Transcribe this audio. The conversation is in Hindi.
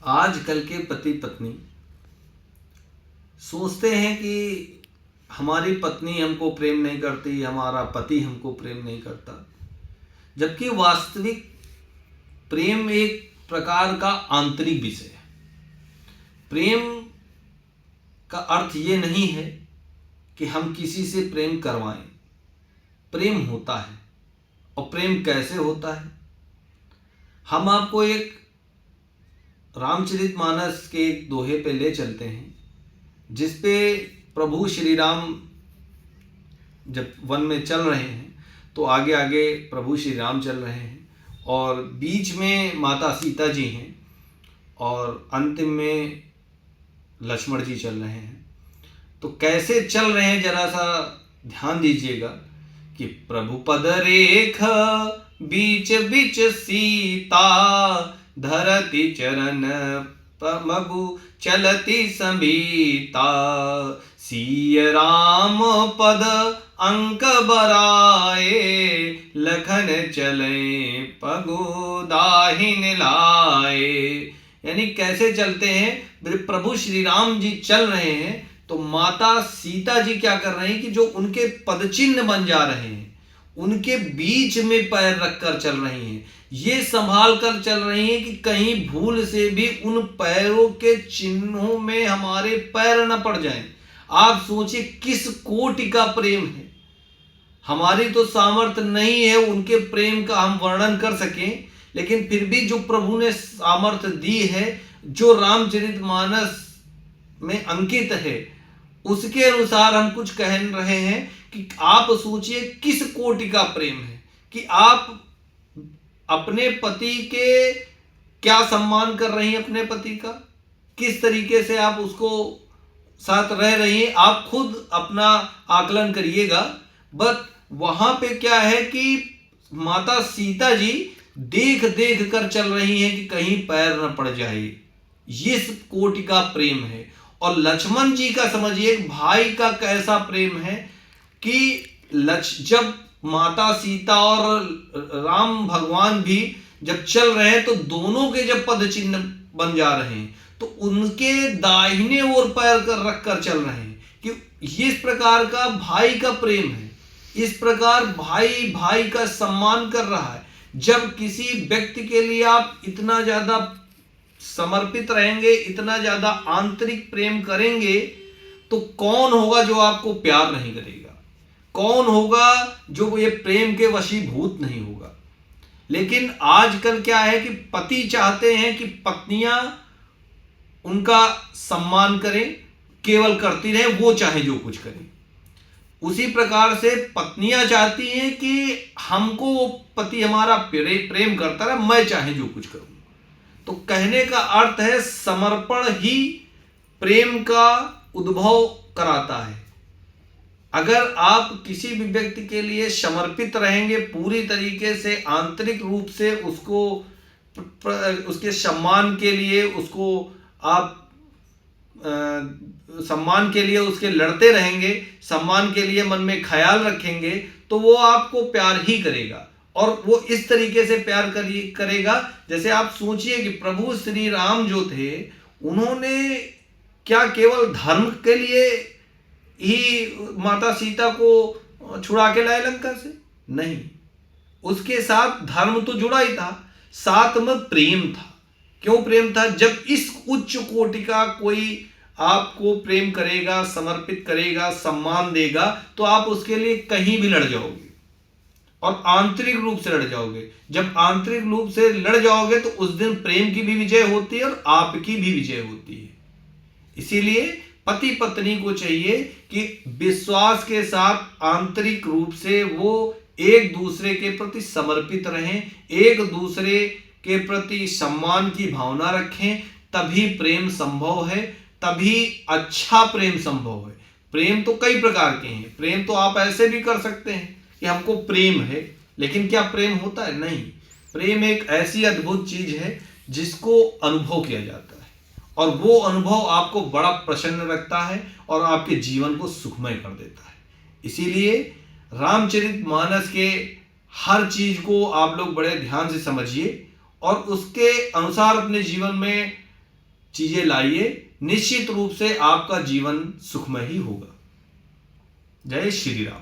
आजकल के पति पत्नी सोचते हैं कि हमारी पत्नी हमको प्रेम नहीं करती, हमारा पति हमको प्रेम नहीं करता। जबकि वास्तविक प्रेम एक प्रकार का आंतरिक विषय है। प्रेम का अर्थ ये नहीं है कि हम किसी से प्रेम करवाएं। प्रेम होता है। और प्रेम कैसे होता है, हम आपको एक रामचरितमानस के एक दोहे पे ले चलते हैं, जिस पे प्रभु श्री राम जब वन में चल रहे हैं तो आगे आगे प्रभु श्री राम चल रहे हैं और बीच में माता सीता जी हैं और अंतिम में लक्ष्मण जी चल रहे हैं। तो कैसे चल रहे हैं जरा सा ध्यान दीजिएगा कि प्रभु पद रेख बीच बीच सीता, धरती चरण मगु चलती संभीता, सिय राम पद अंक बराए, लखन चले पगु दाहिन लाए। यानी कैसे चलते हैं, प्रभु श्री राम जी चल रहे हैं तो माता सीता जी क्या कर रहे हैं कि जो उनके पदचिन्ह बन जा रहे हैं, उनके बीच में पैर रखकर चल रही हैं। ये संभाल कर चल रही हैं कि कहीं भूल से भी उन पैरों के चिन्हों में हमारे पैर न पड़ जाएं। आप सोचिए किस कोटि का प्रेम है। हमारी तो सामर्थ्य नहीं है उनके प्रेम का हम वर्णन कर सकें, लेकिन फिर भी जो प्रभु ने सामर्थ्य दी है, जो रामचरितमानस में अंकित है, उसके अनुसार हम कुछ कह रहे हैं कि आप सोचिए किस कोटि का प्रेम है कि आप अपने पति के क्या सम्मान कर रही हैं, अपने पति का किस तरीके से आप उसको साथ रह रही हैं। आप खुद अपना आकलन करिएगा। बट वहां पे क्या है कि माता सीता जी देख देख कर चल रही हैं कि कहीं पैर न पड़ जाए। ये कोटि का प्रेम है। और लक्ष्मण जी का समझिए भाई का कैसा प्रेम है कि जब माता सीता और राम भगवान भी जब चल रहे हैं तो दोनों के जब पद चिन्ह बन जा रहे हैं तो उनके दाहिने ओर पैर कर रख कर चल रहे हैं कि इस प्रकार का भाई का प्रेम है। इस प्रकार भाई भाई का सम्मान कर रहा है। जब किसी व्यक्ति के लिए आप इतना ज्यादा समर्पित रहेंगे, इतना ज्यादा आंतरिक प्रेम करेंगे, तो कौन होगा जो आपको प्यार नहीं करेगा? कौन होगा जो ये प्रेम के वशीभूत नहीं होगा? लेकिन आजकल क्या है कि पति चाहते हैं कि पत्नियां उनका सम्मान करें, केवल करती रहें, वो चाहे जो कुछ करें। उसी प्रकार से पत्नियां चाहती हैं कि हमको वो पति हमारा प्रेम करता रहे, मैं चाहे जो कुछ करूं। तो कहने का अर्थ है समर्पण ही प्रेम का उद्भव कराता है। अगर आप किसी भी व्यक्ति के लिए समर्पित रहेंगे, पूरी तरीके से आंतरिक रूप से उसको उसके सम्मान के लिए उसको आप सम्मान के लिए उसके लड़ते रहेंगे, सम्मान के लिए मन में ख्याल रखेंगे, तो वो आपको प्यार ही करेगा। और वो इस तरीके से प्यार करेगा जैसे आप सोचिए कि प्रभु श्री राम जो थे, उन्होंने क्या केवल धर्म के लिए ही माता सीता को छुड़ा के लाए लंका से? नहीं, उसके साथ धर्म तो जुड़ा ही था, साथ में प्रेम था। क्यों प्रेम था? जब इस उच्च कोटि का कोई आपको प्रेम करेगा, समर्पित करेगा, सम्मान देगा, तो आप उसके लिए कहीं भी लड़ जाओगे और आंतरिक रूप से लड़ जाओगे। जब आंतरिक रूप से लड़ जाओगे तो उस दिन प्रेम की भी विजय होती है और आपकी भी विजय होती है। इसीलिए पति पत्नी को चाहिए कि विश्वास के साथ आंतरिक रूप से वो एक दूसरे के प्रति समर्पित रहें, एक दूसरे के प्रति सम्मान की भावना रखें, तभी प्रेम संभव है, तभी अच्छा प्रेम संभव है। प्रेम तो कई प्रकार के हैं। प्रेम तो आप ऐसे भी कर सकते हैं कि हमको प्रेम है, लेकिन क्या प्रेम होता है? नहीं। प्रेम एक ऐसी अद्भुत चीज है जिसको अनुभव किया जाता है और वो अनुभव आपको बड़ा प्रसन्न रखता है और आपके जीवन को सुखमय कर देता है। इसीलिए रामचरितमानस के हर चीज को आप लोग बड़े ध्यान से समझिए और उसके अनुसार अपने जीवन में चीजें लाइए, निश्चित रूप से आपका जीवन सुखमय ही होगा। जय श्री राम।